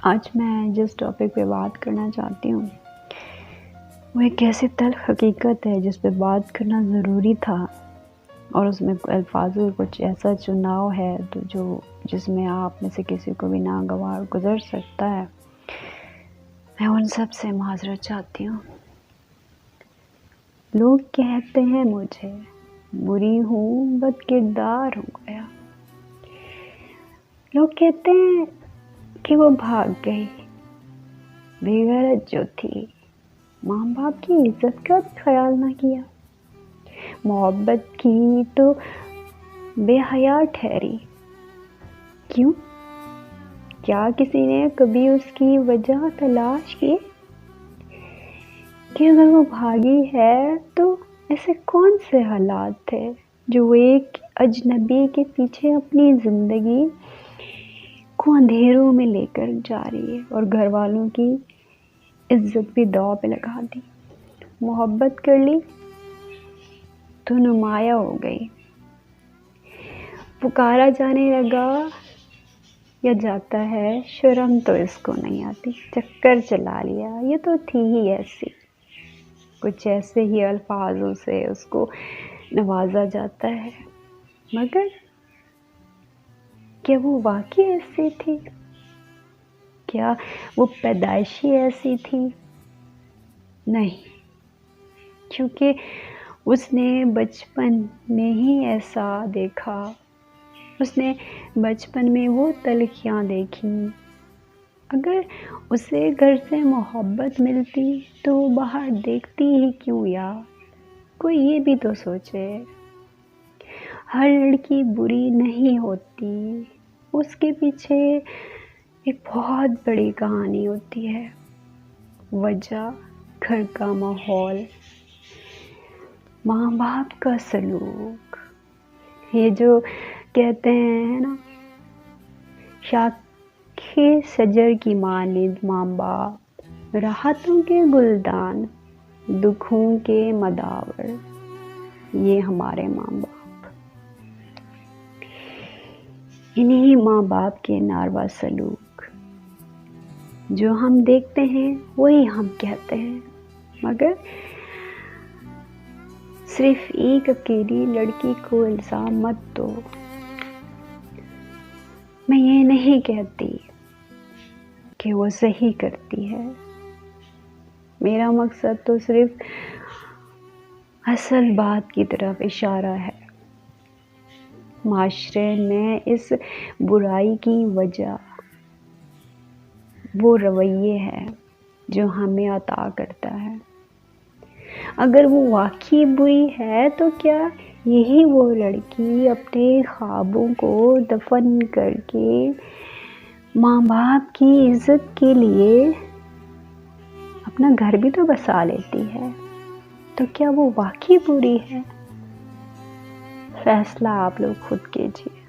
آج میں جس ٹاپک پہ بات کرنا چاہتی ہوں وہ ایک ایسی تلخ حقیقت ہے جس پہ بات کرنا ضروری تھا، اور اس میں الفاظوں کا کچھ ایسا چناؤ ہے جس میں آپ میں سے کسی کو بھی ناگوار گزر سکتا ہے۔ میں ان سب سے معذرت چاہتی ہوں۔ لوگ کہتے ہیں مجھے بری ہوں، بد کردار ہوں گیا۔ لوگ کہتے ہیں کہ وہ بھاگ گئی، بے غیرت جو تھی، ماں باپ کی عزت کا بھی خیال نہ کیا، محبت کی تو بے حیا ٹھہری۔ کیوں؟ کیا کسی نے کبھی اس کی وجہ تلاش کی کہ اگر وہ بھاگی ہے تو ایسے کون سے حالات تھے جو وہ ایک اجنبی کے پیچھے اپنی زندگی کو اندھیروں میں لے کر جا رہی ہے اور گھر والوں کی عزت بھی داؤ پہ لگا دی۔ محبت کر لی تو نمایاں ہو گئی، پکارا جانے لگا یا جاتا ہے، شرم تو اس کو نہیں آتی، چکر چلا لیا، یہ تو تھی ہی ایسی، کچھ ایسے ہی الفاظوں سے اس کو نوازا جاتا ہے۔ مگر کیا وہ واقعی ایسی تھی؟ کیا وہ پیدائشی ایسی تھی؟ نہیں، کیونکہ اس نے بچپن میں ہی ایسا دیکھا، اس نے بچپن میں وہ تلخیاں دیکھی۔ اگر اسے گھر سے محبت ملتی تو وہ باہر دیکھتی ہی کیوں یار؟ کوئی یہ بھی تو سوچے۔ ہر لڑکی بری نہیں ہوتی، اس کے پیچھے ایک بہت بڑی کہانی ہوتی ہے۔ وجہ گھر کا ماحول، ماں باپ کا سلوک، یہ جو کہتے ہیں نا، شاخے شجر کی مانند ماں باپ، راحتوں کے گلدان، دکھوں کے مداور، یہ ہمارے ماں باپ۔ انہی ماں باپ کے ناروا سلوک جو ہم دیکھتے ہیں وہی ہم کہتے ہیں، مگر صرف ایک اکیلی لڑکی کو الزام مت دو۔ میں یہ نہیں کہتی کہ وہ صحیح کرتی ہے، میرا مقصد تو صرف اصل بات کی طرف اشارہ ہے۔ معاشرے میں اس برائی کی وجہ وہ رویے ہے جو ہمیں عطا کرتا ہے۔ اگر وہ واقعی بری ہے تو کیا یہی وہ لڑکی اپنے خوابوں کو دفن کر کے ماں باپ کی عزت کے لیے اپنا گھر بھی تو بسا لیتی ہے؟ تو کیا وہ واقعی بری ہے؟ فیصلہ آپ لوگ خود کیجیے۔